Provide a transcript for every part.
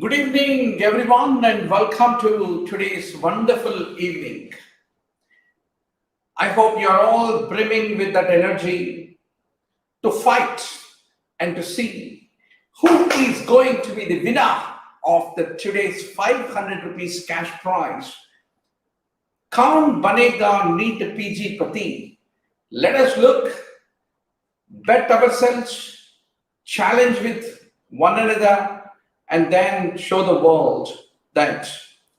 Good evening, everyone, and welcome to today's wonderful evening. I hope you are all brimming with that energy to fight and to see who is going to be the winner of the today's 500 rupees cash prize. Kaun banega NEET PG Pati. Let us look, bet ourselves, challenge with one another, and then show the world that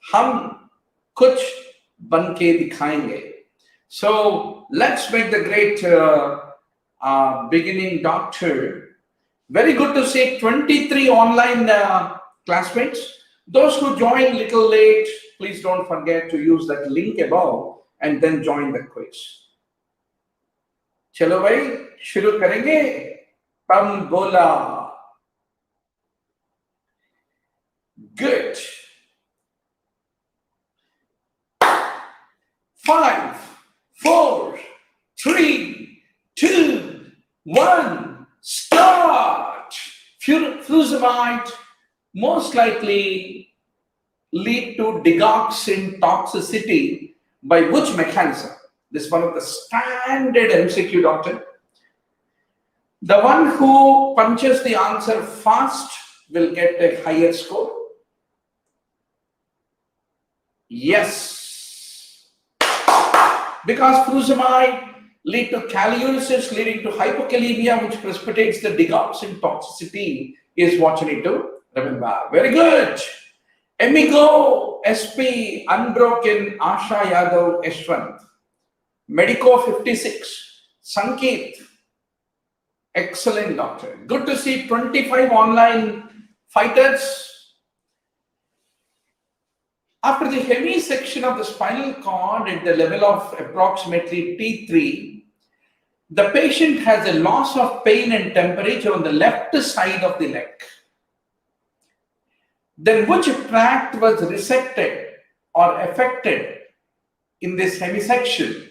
hum kuch banke dikhayenge. So let's make the great beginning, Doctor. Very good to see 23 online classmates. Those who joined little late, please don't forget to use that link above and then join the quiz. Chalo bhai, shuru karenge. Tam bola. Good. 5, 4, 3, 2, 1, start. Furosemide most likely lead to digoxin toxicity by which mechanism? This is one of the standard MCQ, Doctor. The one who punches the answer fast will get a higher score. Yes, because furosemide lead to calluresis leading to hypokalemia, which precipitates the digoxin toxicity, is what you need to remember. Very good. Emigo, SP, Unbroken, Asha Yadav, Yashwant. Medico 56, Sankeet. Excellent, Doctor. Good to see 25 online fighters. After the heavy section of the spinal cord at the level of approximately T3, the patient has a loss of pain and temperature on the left side of the leg. Then which tract was resected or affected in this hemisection,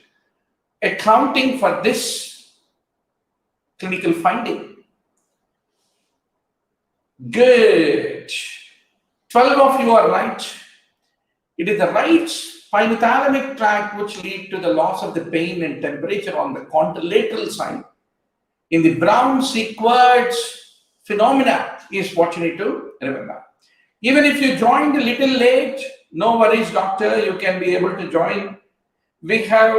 accounting for this clinical finding? Good. 12 of you are right. It is the right spinothalamic tract which lead to the loss of the pain and temperature on the contralateral side. In the brown sequence phenomena is what you need to remember. Even if you joined a little late, no worries, Doctor, you can be able to join. We have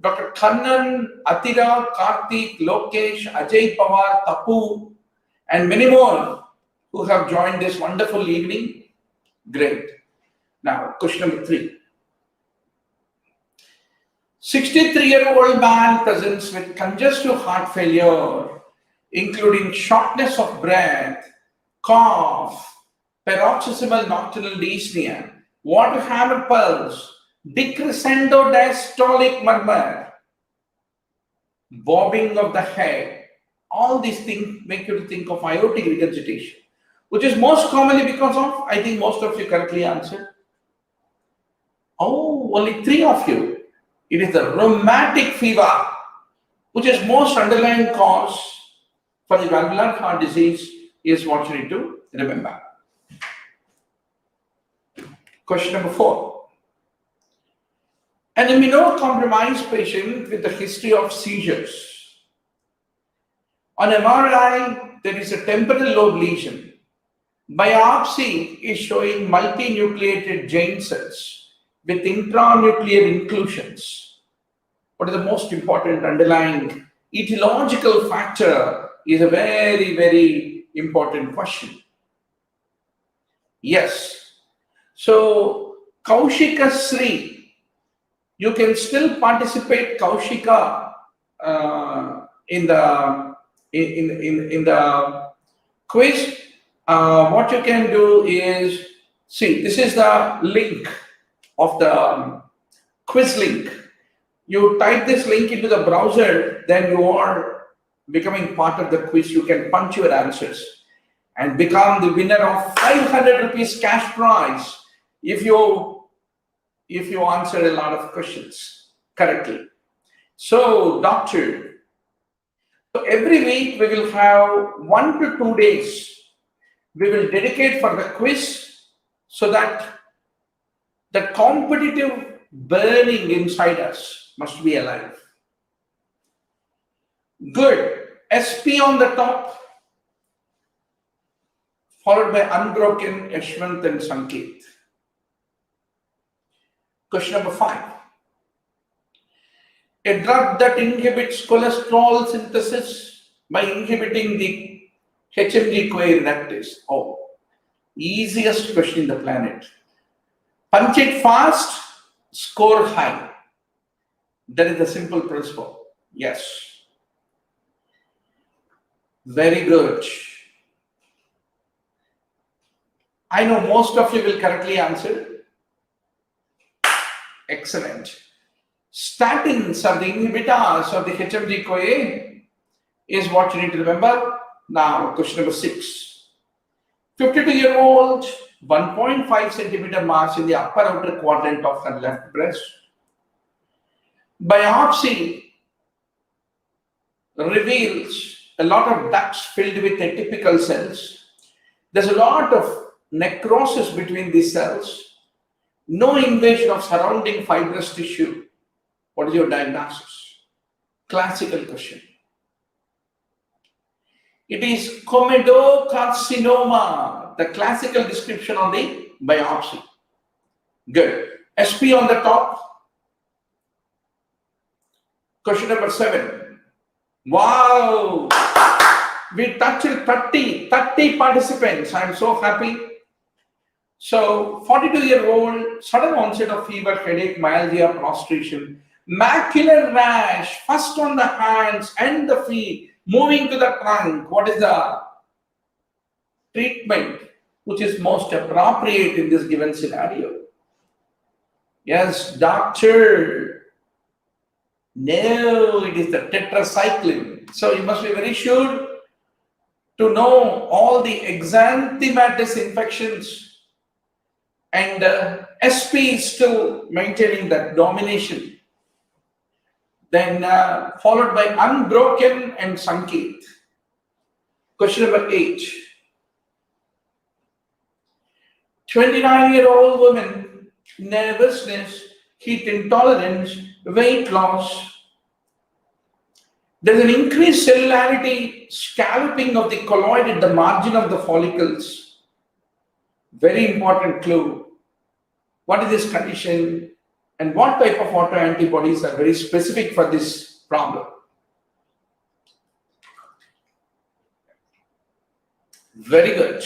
Dr. Kannan, Atira, Karthik, Lokesh, Ajay Pawar, Tapu, and many more who have joined this wonderful evening. Great. Now, question number 3. 63-year-old man presents with congestive heart failure, including shortness of breath, cough, paroxysmal nocturnal dyspnea, water hammer pulse, decrescendo diastolic murmur, bobbing of the head. All these things make you think of aortic regurgitation, which is most commonly because of, I think most of you correctly answered. Oh, only 3 of you. It is the rheumatic fever, which is most underlying cause for the valvular heart disease, is what you need to remember. Question number 4. An immunocompromised patient with a history of seizures. On MRI, there is a temporal lobe lesion. Biopsy is showing multinucleated giant cells with intranuclear inclusions. What is the most important underlying etiological factor is a very, very important question. Yes. So, Kaushika Sri, you can still participate, Kaushika, in the quiz. What you can do is, see, this is the link of the quiz link. You type this link into the browser, then you are becoming part of the quiz. You can punch your answers and become the winner of 500 rupees cash prize if you answer a lot of questions correctly. So, Doctor, so every week we will have 1 to 2 days we will dedicate for the quiz so that the competitive burning inside us must be alive. Good. SP on the top, followed by unbroken Yashwant and Sanket. Question number 5. A drug that inhibits cholesterol synthesis by inhibiting the HMG-CoA reductase. Oh, easiest question in the planet. Punch it fast, score high. That is the simple principle. Yes. Very good. I know most of you will correctly answer. Excellent. Statins are the inhibitors of the HMG-CoA is what you need to remember. Now, question number 6. 52-year-old, 1.5 centimeter mass in the upper outer quadrant of her left breast. Biopsy reveals a lot of ducts filled with atypical cells. There's a lot of necrosis between these cells. No invasion of surrounding fibrous tissue. What is your diagnosis? Classical question. It is comedocarcinoma, the classical description on the biopsy. Good. SP on the top. Question number 7. Wow! We touched 30 participants. I'm so happy. So, 42-year-old, sudden onset of fever, headache, myalgia, prostration, macular rash, first on the hands and the feet, moving to the trunk. What is the treatment which is most appropriate in this given scenario? Yes, doctor. No, it is the tetracycline. So you must be very sure to know all the exanthematous infections, and SP is still maintaining that domination. Then followed by unbroken and Sanket. Question number 8. 29-year-old woman, nervousness, heat intolerance, weight loss. There's an increased cellularity, scalloping of the colloid at the margin of the follicles. Very important clue. What is this condition and what type of autoantibodies are very specific for this problem? Very good.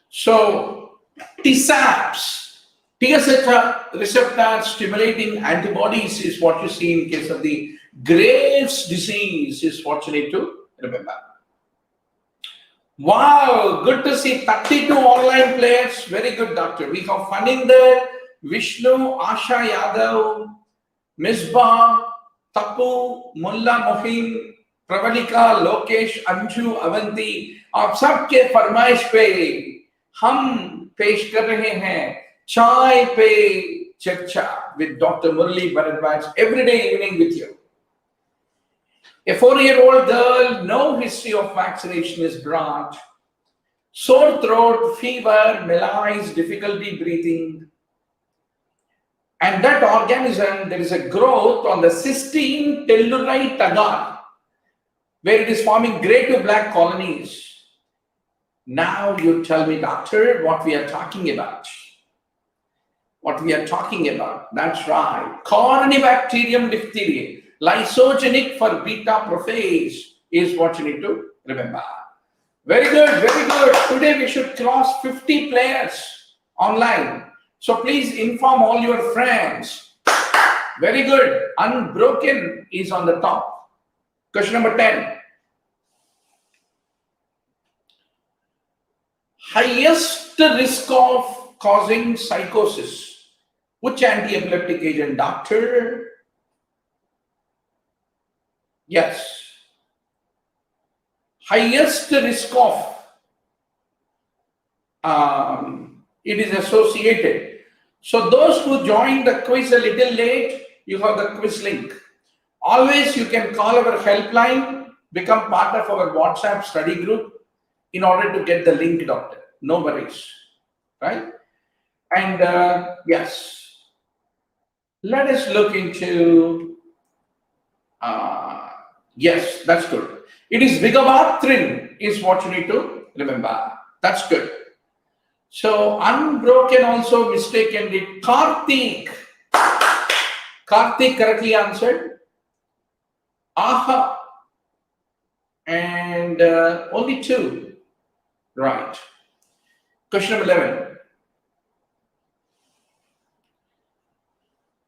So, TSAPs, TSH receptor stimulating antibodies is what you see in case of the Graves' disease is what you need to remember. Wow, good to see 32 online players. Very good, doctor. We have Faninder, Vishnu, Asha Yadav, Misbah, Tapu, Mulla Mohim, Pravalika, Lokesh, Anju, Avanti. आप सबके फरमाइश पे हम पेश कर रहे हैं चाय पे चर्चा with Dr. Murali Bharadwaz every day evening with you. A 4-year-old girl, no history of vaccination is brought. Sore throat, fever, malaise, difficulty breathing. And that organism, there is a growth on the cystine tellurite agar, where it is forming grey to black colonies. Now you tell me, doctor, what we are talking about. What we are talking about. That's right. Corynebacterium diphtheria. Lysogenic for beta prophase is what you need to remember. Very good, very good. Today we should cross 50 players online. So please inform all your friends. Very good. Unbroken is on the top. Question number 10. Highest risk of causing psychosis. Which anti-epileptic agent, doctor? Yes. Highest risk of it is associated. So those who joined the quiz a little late, you have the quiz link. Always you can call our helpline, become part of our WhatsApp study group in order to get the link, doctor. No worries. Right? And yes, let us look into, yes, that's good. It is Vigavatrin is what you need to remember. That's good. So unbroken also mistakenly. Karthik. Karthik correctly answered. Aha. And only two. Right. Question number 11.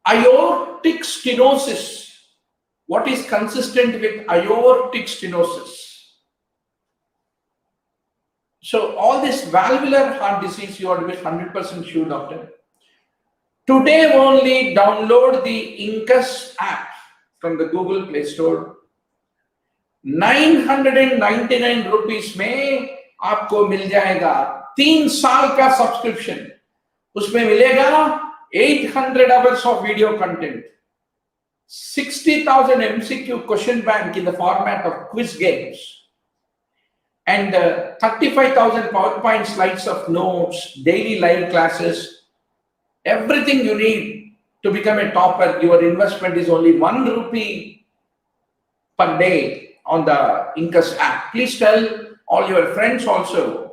Aortic stenosis. What is consistent with aortic stenosis? So all this valvular heart disease, you ought to be 100% sure, doctor. Today only download the Incus app from the Google Play Store. 999 rupees में आपको मिल जाएगा 3 साल का subscription. उसमें मिलेगा 800 hours of video content, 60,000 MCQ question bank in the format of quiz games, and 35,000 PowerPoint slides of notes, daily live classes, everything you need to become a topper. Your investment is only 1 rupee per day on the Incus app. Please tell all your friends also.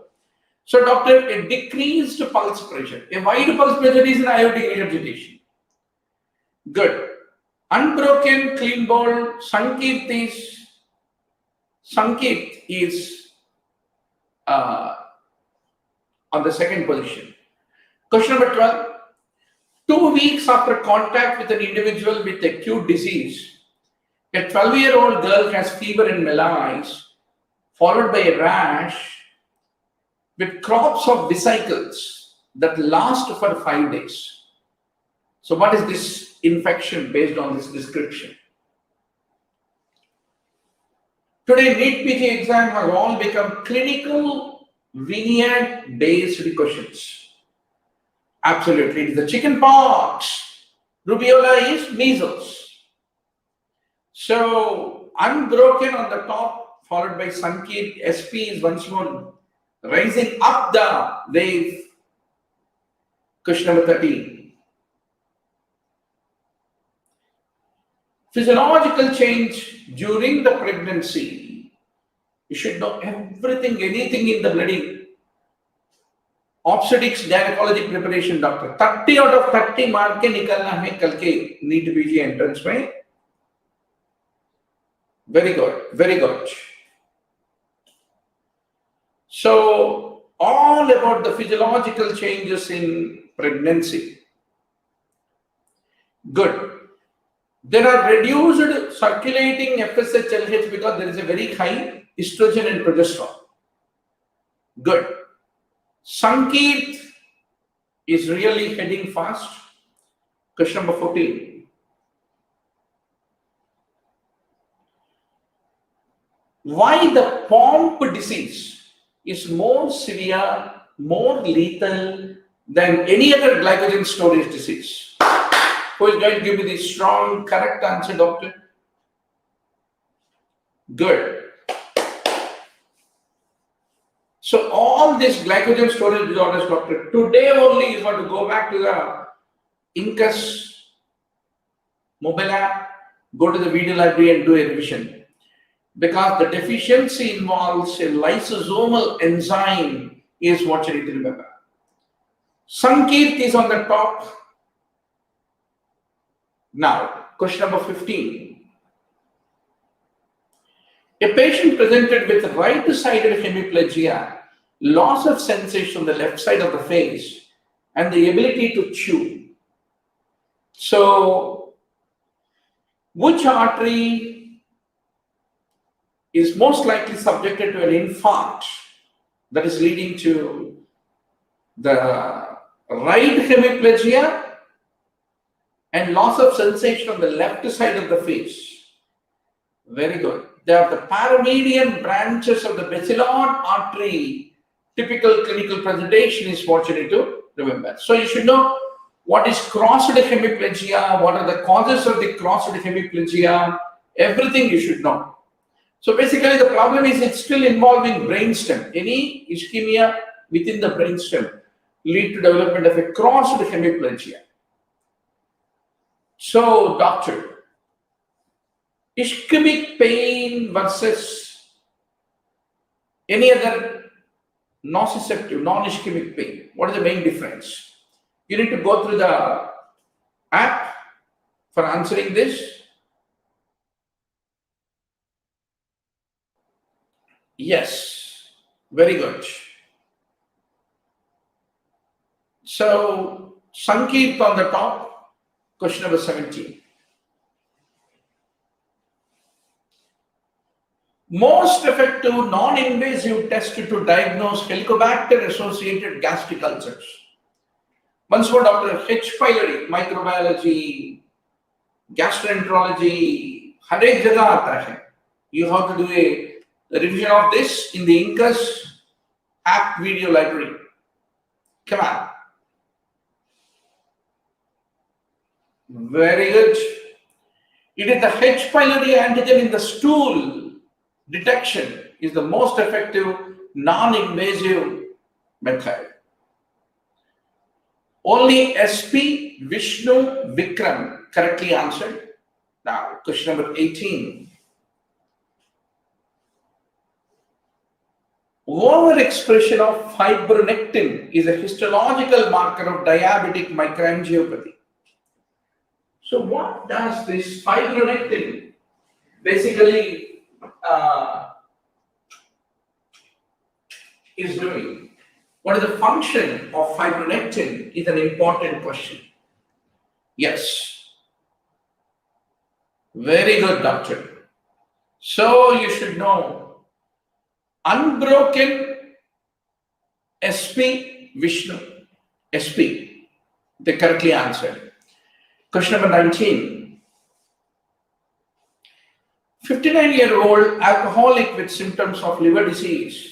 So, doctor, a decreased pulse pressure. A wide pulse pressure is an aortic regurgitation. Good. Unbroken, clean bowl, Sankit is on the second position. Question number 12. 2 weeks after contact with an individual with acute disease, a 12-year-old girl has fever and malaise, followed by a rash with crops of vesicles that last for 5 days. So what is this infection based on this description? Today, NEET PG exam has all become clinical vignette-based questions. Absolutely, it is the chicken pox. Rubiola is measles. So, unbroken on the top, followed by Sankit. SP is once more rising up the wave. Question number 13. Physiological change during the pregnancy. You should know everything, anything in the bloody obstetrics gynecology preparation, doctor. 30 out of 30 mark के निकलना है कल के NEET PG entrance में. Very good, very good. So, all about the physiological changes in pregnancy. Good. There are reduced circulating FSH/LH because there is a very high estrogen and progesterone. Good. Sankit is really heading fast. Question number 14. Why the Pompe disease is more severe, more lethal than any other glycogen storage disease? Who is going to give me the strong, correct answer, doctor? Good. So all these glycogen storage disorders, doctor, today only you got to go back to the Incus mobile app, go to the video library and do a revision. Because the deficiency involves a lysosomal enzyme is what you need to remember. Sankit is on the top. Now, question number 15. A patient presented with right-sided hemiplegia, loss of sensation on the left side of the face, and the ability to chew. So, which artery is most likely subjected to an infarct that is leading to the right hemiplegia and loss of sensation on the left side of the face? Very good. They are the paramedian branches of the basilar artery. Typical clinical presentation is what you need to remember. So you should know what is crossed hemiplegia, what are the causes of the crossed hemiplegia, everything you should know. So basically the problem is it's still involving brainstem, any ischemia within the brainstem. lead to development of a crossed hemiplegia. So, doctor, ischemic pain versus any other nociceptive, non-ischemic pain. What is the main difference? You need to go through the app for answering this. Yes, very good. So, Sankeet on the top, question number 17. Most effective non-invasive test to diagnose Helicobacter-associated gastric ulcers. Once more, Dr. H. pylori, microbiology, gastroenterology, हर एक जगह आता है. You have to do a revision of this in the Incus app video library. Come on. Very good. It is the H. pylori antigen in the stool detection is the most effective non-invasive method. Only SP, Vishnu, Vikram correctly answered. Now, question number 18. Overexpression of fibronectin is a histological marker of diabetic microangiopathy. So what does this fibronectin basically is doing? What is the function of fibronectin is an important question. Yes. Very good, doctor. So you should know unbroken SP Vishnu. SP. They correctly answered. Question number 19. 59-year-old alcoholic with symptoms of liver disease.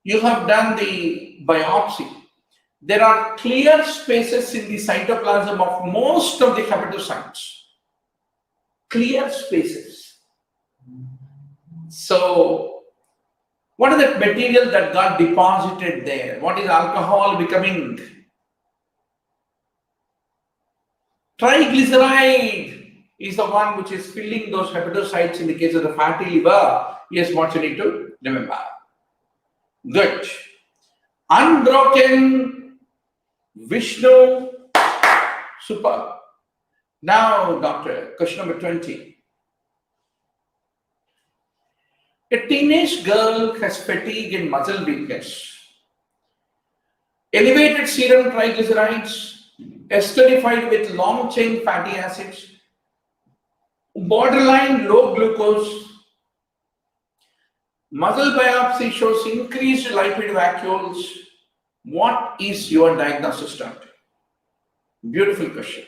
You have done the biopsy. There are clear spaces in the cytoplasm of most of the hepatocytes. Clear spaces. So, what is that material that got deposited there? What is alcohol becoming? Triglyceride is the one which is filling those hepatocytes in the case of the fatty liver. Yes, what you need to remember. Good. Unbroken Vishnu. Super. Now, doctor, question number 20. A teenage girl has fatigue and muscle weakness. Elevated serum triglycerides, esterified with long-chain fatty acids, borderline low glucose. Muscle biopsy shows increased lipid vacuoles. What is your diagnosis, doctor? Beautiful question.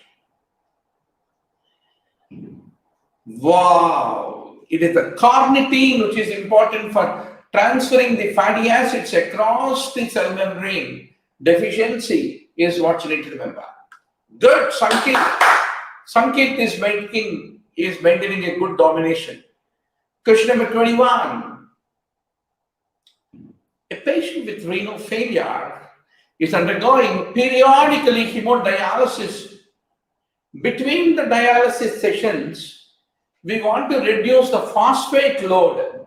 Wow. It is the carnitine which is important for transferring the fatty acids across the cell membrane. Deficiency is what you need to remember. Good. Sankeet is maintaining a good domination. Question number 21. A patient with renal failure is undergoing periodically hemodialysis. Between the dialysis sessions, we want to reduce the phosphate load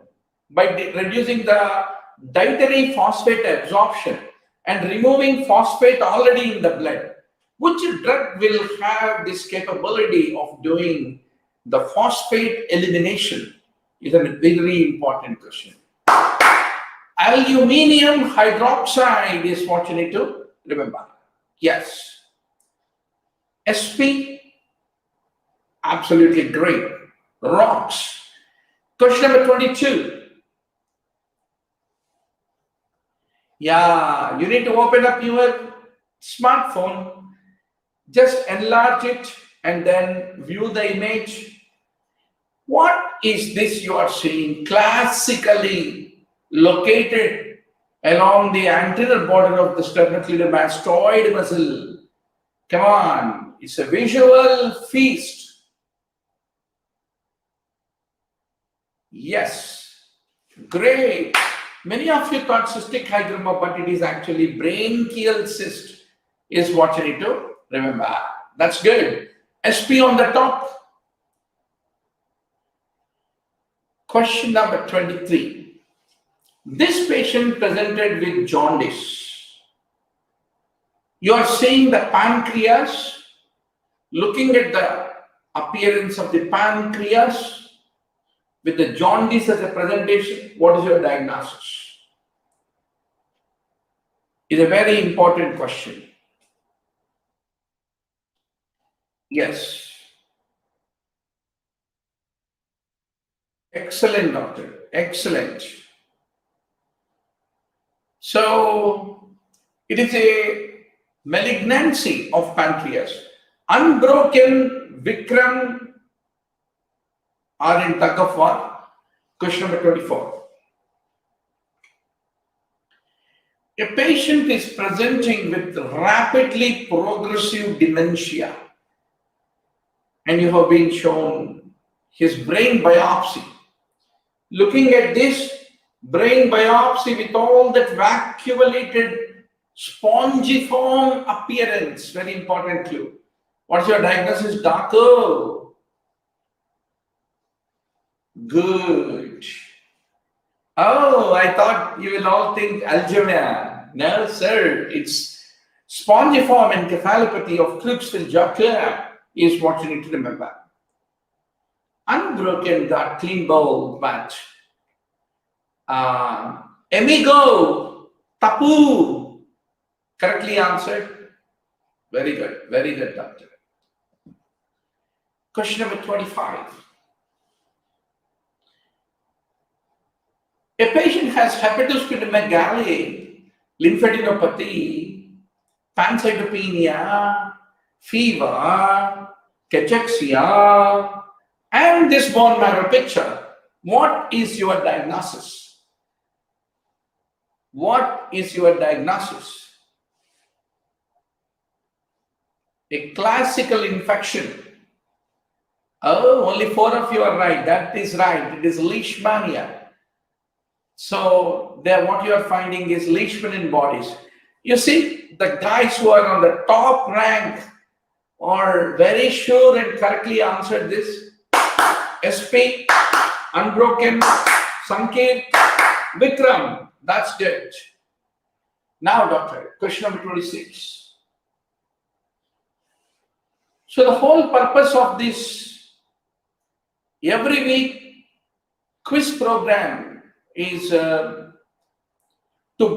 by reducing the dietary phosphate absorption and removing phosphate already in the blood. Which drug will have this capability of doing the phosphate elimination is a very important question. Aluminium hydroxide is what you need to remember. Yes. SP, absolutely great. Rocks. Question number 22. Yeah, you need to open up your smartphone, just enlarge it and then view the image. What is this you are seeing? Classically located along the anterior border of the sternocleidomastoid muscle. Come on, it's a visual feast. Yes, great. Many of you thought cystic hygroma, but it is actually branchial cyst is what you need to remember. That's good. SP on the top. Question number 23. This patient presented with jaundice. You are seeing the pancreas, looking at the appearance of the pancreas with the jaundice as a presentation. What is your diagnosis? It's a very important question. Yes. Excellent, doctor. Excellent. So, it is a malignancy of pancreas. Unbroken Vikram are in tug of war. Question number 24. A patient is presenting with rapidly progressive dementia, and you have been shown his brain biopsy. Looking at this brain biopsy with all that vacuolated spongiform appearance, very important clue. What's your diagnosis, doctor? Good. Oh, I thought you will all think Alzheimer. No, sir. It's spongiform encephalopathy of Creutzfeldt-Jakob is what you need to remember. Unbroken gut, clean bowl, but amigo, tapu, correctly answered. Very good, doctor. Question number 25. A patient has hepatosplenomegaly, lymphadenopathy, pancytopenia, fever, cachexia, and this bone marrow picture. What is your diagnosis? What is your diagnosis? A classical infection. Oh, only 4 of you are right. That is right. It is leishmania. So there, what you are finding is leishman bodies. You see, the guys who are on the top rank are very sure and correctly answered this. SP, Unbroken, Sanket, Vikram. That's good. Now, doctor, question number 26. So the whole purpose of this every week quiz program is to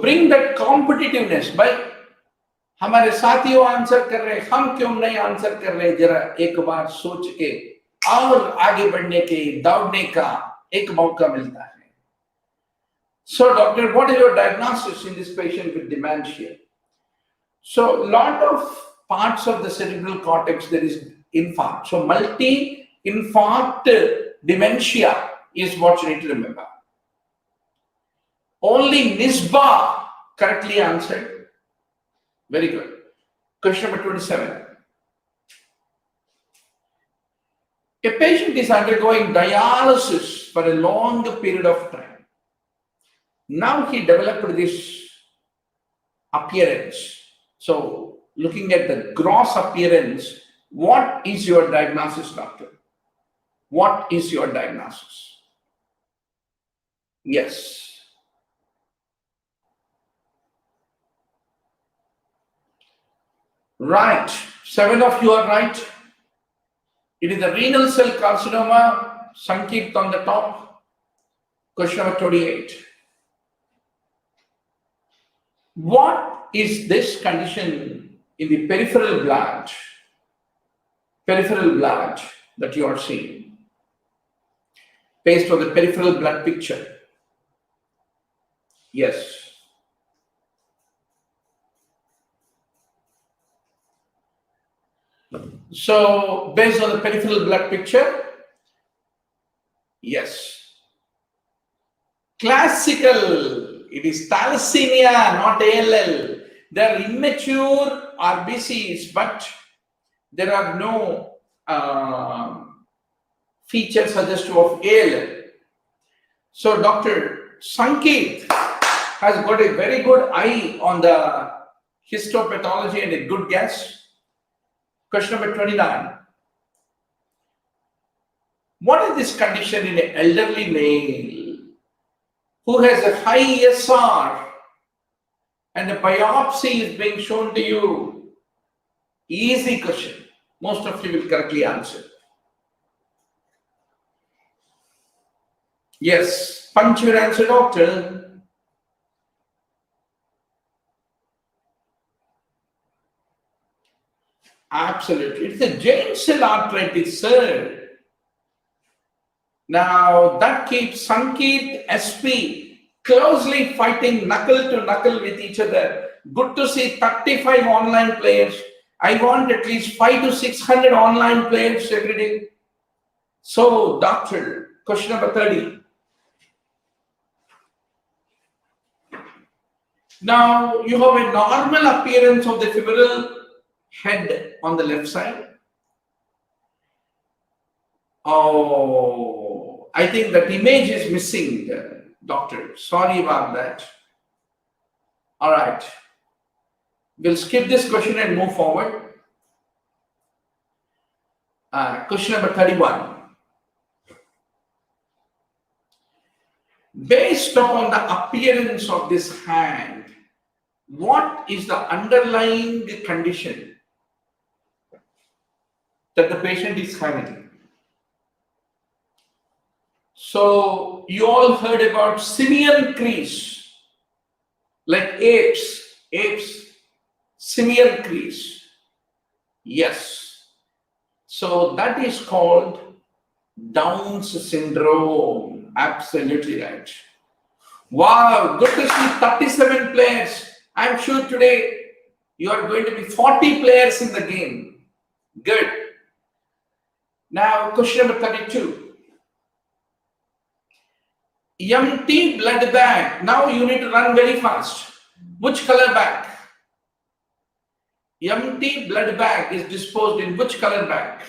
bring that competitiveness by हमारे साथियों answer कर रहे, हम क्यों नहीं answer कर रहे, जरा एक बार सोच के और आगे बढ़ने के, दौड़ने का एक मौका मिलता है. So doctor, what is your diagnosis in this patient with dementia? So lot of parts of the cerebral cortex there is infarct. So multi-infarct dementia is what you need to remember. Only Nisba correctly answered. Very good. Question number 27. A patient is undergoing dialysis for a long period of time. Now he developed this appearance. So looking at the gross appearance, what is your diagnosis, doctor? What is your diagnosis? Yes. Right. 7 of you are right. It is a renal cell carcinoma, Sankit on the top. Question number 28. What is this condition in the peripheral blood? Peripheral blood that you are seeing based on the peripheral blood picture. Yes. So based on the peripheral blood picture, yes. Classical, it is thalassemia, not ALL. They are immature RBCs, but there are no features suggestive of ALL. So Dr. Sanket, has got a very good eye on the histopathology and a good guess. Question number 29. What is this condition in an elderly male who has a high ESR and a biopsy is being shown to you? Easy question. Most of you will correctly answer. Yes, punch your answer, doctor. Absolutely. It's a giant cell arthritis, sir. Now that keeps Sankit, SP closely fighting knuckle to knuckle with each other. Good to see 35 online players. I want at least 500 to 600 online players every day. So, doctor, question number 30. Now, you have a normal appearance of the femoral head on the left side. Oh, I think that image is missing, doctor. Sorry about that. All right. We'll skip this question and move forward. Question number 31. Based upon the appearance of this hand, what is the underlying condition that the patient is having? So you all heard about simian crease, like apes, simian crease. Yes. So that is called Down's syndrome. Absolutely right. Wow, good to see 37 players. I'm sure today you are going to be 40 players in the game. Good. Now, question number 32. Empty blood bag. Now you need to run very fast. Which color bag? Empty blood bag is disposed in which color bag?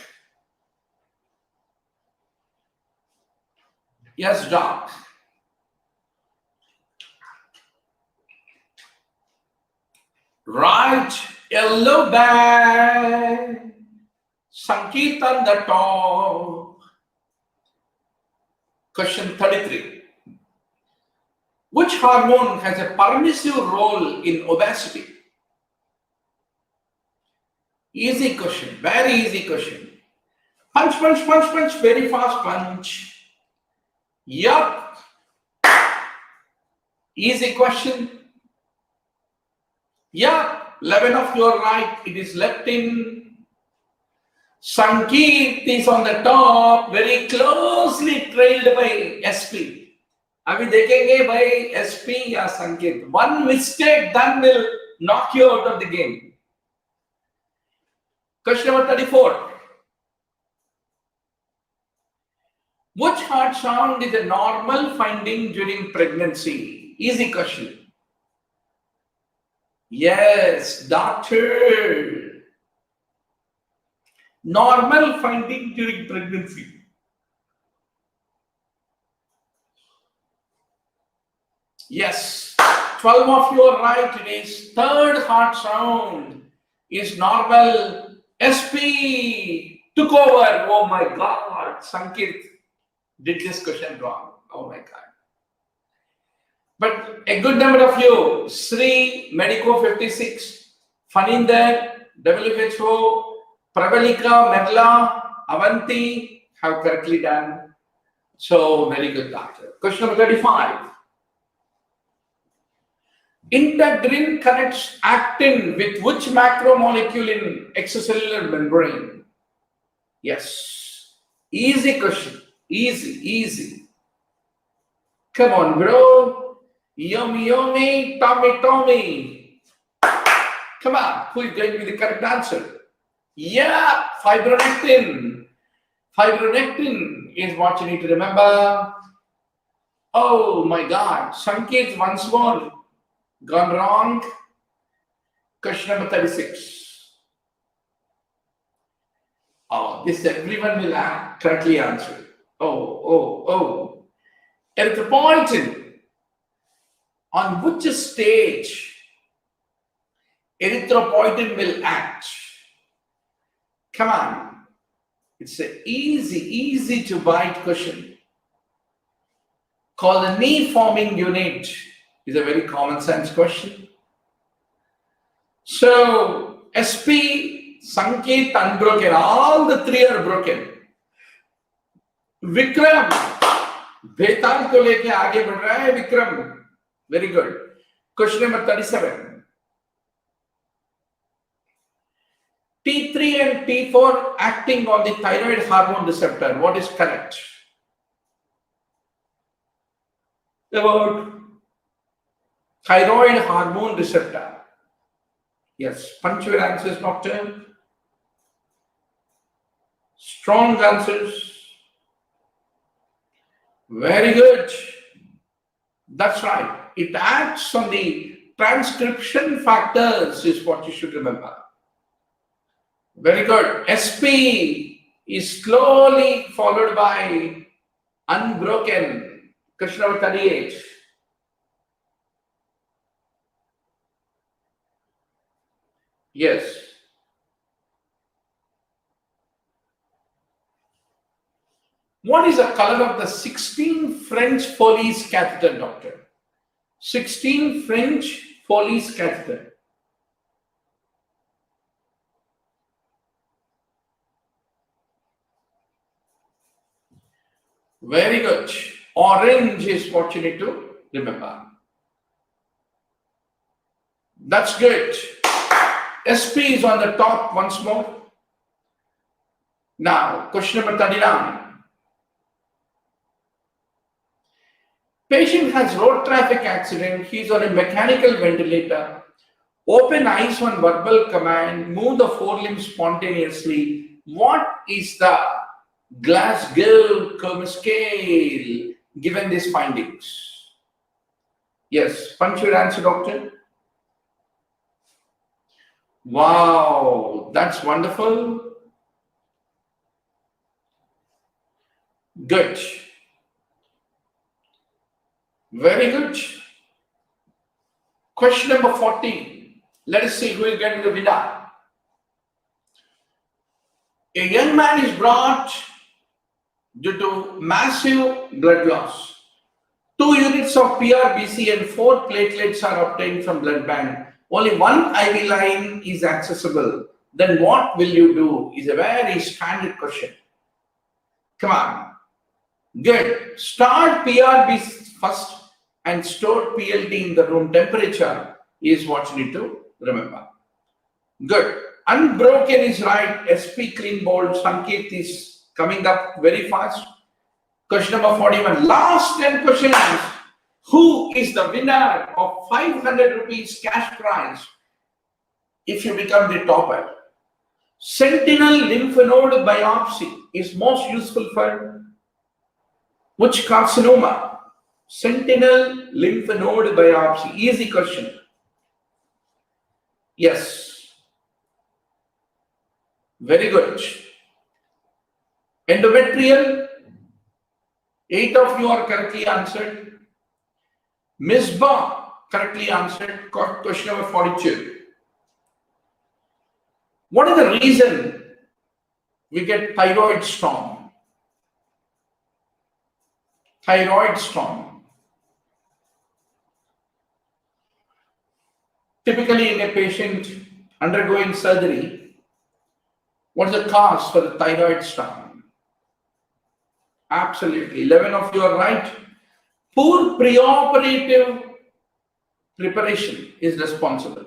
Yes, dark. Right, yellow bag. Sankit on the top. Question 33. Which hormone has a permissive role in obesity? Easy question, very easy question. Punch, punch, punch, punch, very fast punch. Yup. Easy question. Yup. 11 of you are right. It is leptin. Sankit is on the top, very closely trailed by SP. अभी देखेंगे भाई SP या संकेत. One mistake then will knock you out of the game. Question number 34. Which heart sound is a normal finding during pregnancy? Easy question. Yes, doctor. Normal finding during pregnancy. Yes, 12 of you are right. It is third heart sound is normal. SP took over. Oh my God, Sankit did this question wrong. Oh my God. But a good number of you, Sri, Medico 56, Faninder, WHO, Pravalika, Merla, Avanti have correctly done. So, very good, doctor. Question number 35. Integrin connects actin with which macromolecule in extracellular membrane? Yes. Easy question. Easy. Come on, bro. Yummy, Tommy. Come on. Who is going to be the correct answer? Yeah, fibronectin. Fibronectin is what you need to remember. Oh my God. Sankit once more. Gone wrong. Question number 36. Oh, this everyone will correctly answer. Oh. Erythropoietin. On which stage erythropoietin will act? Come on. It's an easy to bite question. Called the knee forming unit is a very common sense question. So SP, Sanket, unbroken. All the three are broken. Vikram, Vedant को लेके आगे बढ़ रहा है Vikram. Very good. Question number 37. T3 and T4 acting on the thyroid hormone receptor. What is correct? About thyroid hormone receptor. Yes, punctual answers, doctor. Strong answers. Very good. That's right. It acts on the transcription factors is what you should remember. Very good. SP is slowly followed by unbroken. Question number 38. Yes. What is the color of the 16 French Foley's catheter, doctor? 16 French Foley's catheter. Very good. Orange is what you need to remember. That's good. SP is on the top once more. Now, question number 39. Patient has road traffic accident. He's on a mechanical ventilator. Open eyes on verbal command. Move the forelimbs spontaneously. What is the Glasgow Coma scale given these findings? Yes, punctual answer, doctor. Wow, that's wonderful. Good. Very good. Question number 14. Let us see who will get the winner. A young man is brought due to massive blood loss. 2 units of PRBC and 4 platelets are obtained from blood bank. Only 1 IV line is accessible. Then what will you do? Is a very standard question. Come on. Good. Start PRBC first and store PLT in the room temperature is what you need to remember. Good. Unbroken is right. SP clean bold. Sanket is coming up very fast. Question number 41. Last 10 questions. Who is the winner of 500 rupees cash prize if you become the topper? Sentinel lymph node biopsy is most useful for which carcinoma? Sentinel lymph node biopsy. Easy question. Yes. Very good. Endometrial. 8 of you are correctly answered. Misbah correctly answered. Question number 42. What is the reason we get thyroid storm? Thyroid storm. Typically in a patient undergoing surgery, what is the cause for the thyroid storm? Absolutely. 11 of you are right. Poor preoperative preparation is responsible.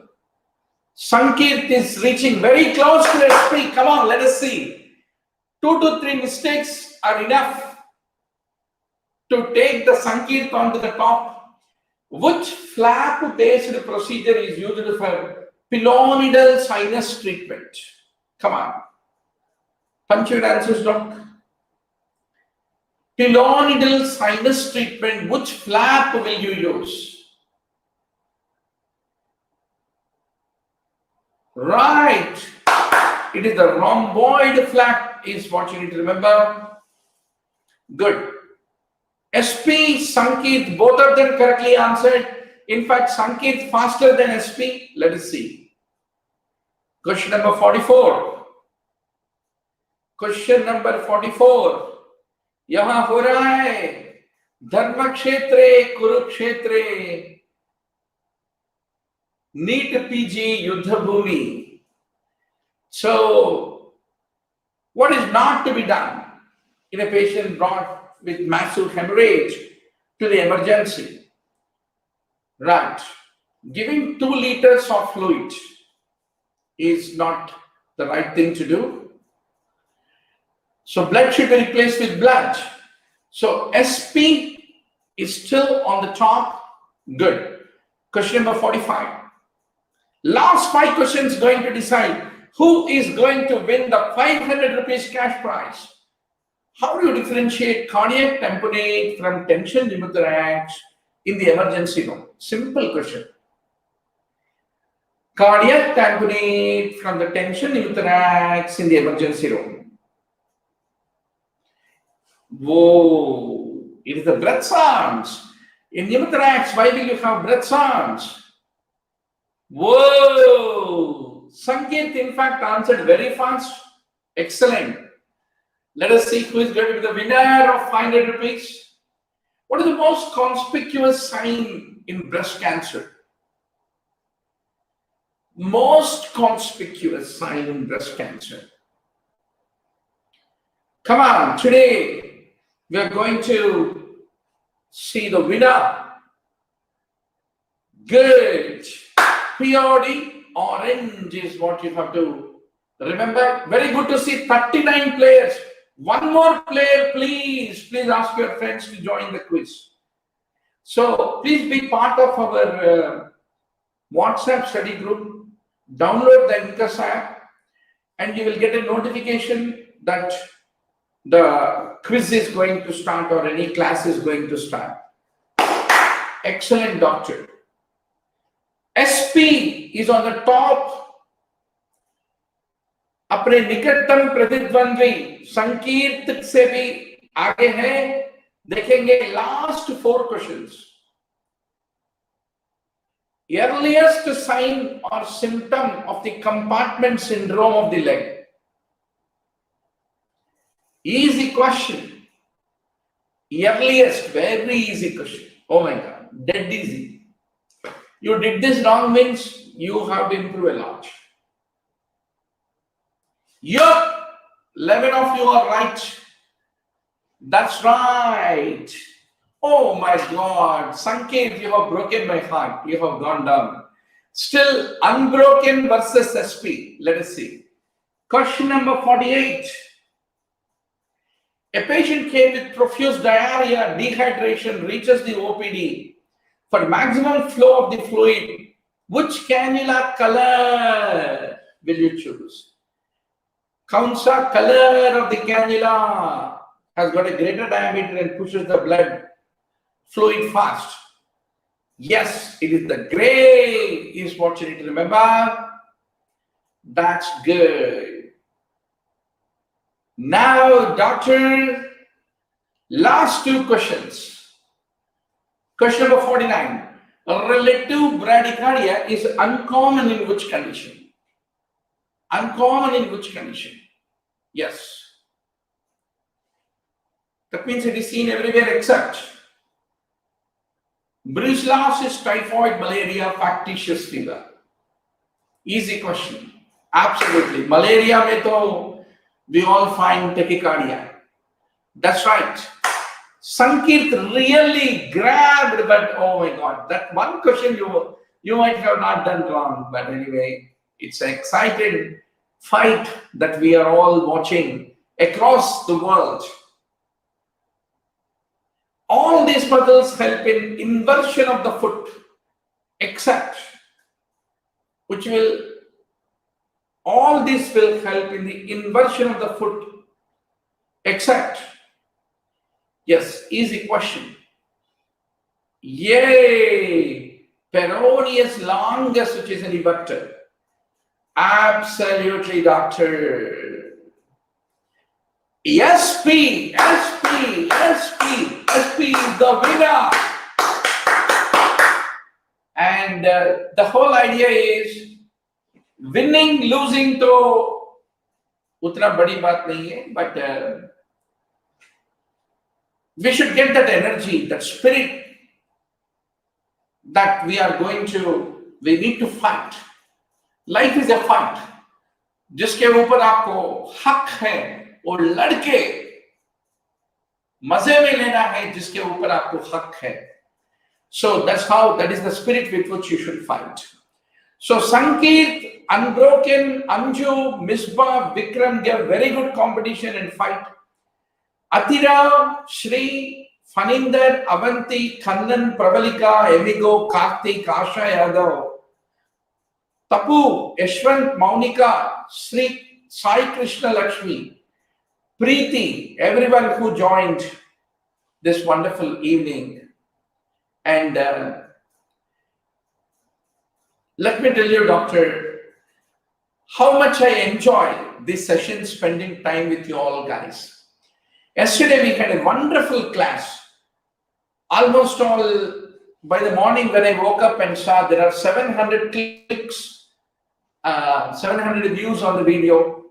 Sanket is reaching very close to SP. Come on, let us see. 2 to 3 mistakes are enough to take the Sanket onto the top. Which flap-based procedure is used for pilonidal sinus treatment? Come on. Punctual answers, doc. Pilonidal sinus treatment, which flap will you use? Right. It is the rhomboid flap is what you need to remember. Good. SP, Sanket, both of them correctly answered. In fact, Sanket faster than SP. Let us see. Question number 44. Question number 44. यहाँ हो रहा है धर्म क्षेत्रे कुरुक्षेत्रे NEET PG युद्ध भूमि. So, what is not to be done in a patient brought with massive hemorrhage to the emergency? Right. Giving 2 liters of fluid is not the right thing to do. So blood should be replaced with blood. So SP is still on the top. Good. Question number 45. Last 5 questions going to decide who is going to win the 500 rupees cash prize. How do you differentiate cardiac tamponade from tension pneumothorax in the emergency room? Simple question. Cardiac tamponade from the tension pneumothorax in the emergency room. Whoa, it is the breath sounds. In pneumothorax, why will you have breath sounds? Whoa, Sanket in fact answered very fast. Excellent. Let us see who is going to be the winner of 500 rupees. What is the most conspicuous sign in breast cancer? Most conspicuous sign in breast cancer. Come on, today we are going to see the winner. Good. POD, orange is what you have to remember. Very good to see 39 players. One more player, please. Please ask your friends to join the quiz. So please be part of our WhatsApp study group. Download the Incus app and you will get a notification that the quiz is going to start or any class is going to start. Excellent, doctor. SP is on the top. अपने निकटतम प्रतिद्वंद्वी संकीर्त से भी आगे है. देखेंगे last 4 questions. Earliest sign or symptom of the compartment syndrome of the leg. Easy question. Earliest, very easy question. Oh my God, dead easy. You did this wrong means you have to improve a lot. Yup, 11 of you are right. That's right. Oh my God, Sanket, you have broken my heart. You have gone down. Still unbroken versus SP. Let us see. Question number 48. A patient came with profuse diarrhea, dehydration, reaches the OPD. For maximum flow of the fluid, which cannula color will you choose? Kaunsa color of the cannula has got a greater diameter and pushes the blood fluid fast. Yes, it is the gray is what you need to remember. That's good. Now, doctor, last 2 questions. Question number 49. Relative bradycardia is uncommon in which condition? Uncommon in which condition? Yes. That means it is seen everywhere except brucellosis, typhoid, malaria, factitious fever. Easy question. Absolutely. Malaria mein to we all find tachycardia. That's right. Sanket really grabbed, but oh my God, that one question you might have not done wrong. But anyway, it's an exciting fight that we are all watching across the world. All these puzzles help in inversion of the foot, except all this will help in the inversion of the foot, except, yes, easy question. Yay! Peroneus longus, which is an everter. Absolutely, doctor. SP is the winner. And the whole idea is winning, losing तो उतना बड़ी बात नहीं है, but we should get that energy, that spirit that we need to fight. Life is a fight. जिसके ऊपर आपको हक है वो लड़के मजे में लेना है, जिसके ऊपर आपको हक है. So that is the spirit with which you should fight. So Sankeet, Unbroken, Anju, Misbah, Vikram gave very good competition and fight. Atira, Shri, Faninder, Avanti, Kannan, Pravalika, Emigo, Karthik, Asha Yadav, Tapu, Yashwant, Maunika, Sri, Sai Krishna Lakshmi, Preeti, everyone who joined this wonderful evening. And let me tell you, Doctor, how much I enjoy this session, spending time with you all guys. Yesterday we had a wonderful class. Almost all, by the morning when I woke up and saw there are 700 clicks, 700 views on the video.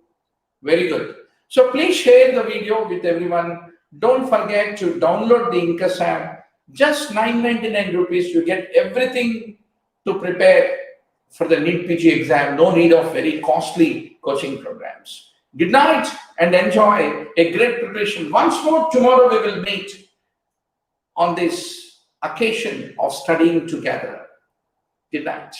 Very good. So please share the video with everyone. Don't forget to download the Incus app. Just 999 rupees, you get everything to prepare for the NEET PG exam. No need of very costly coaching programs. Good night and enjoy a great preparation. Once more, tomorrow we will meet on this occasion of studying together. Good night.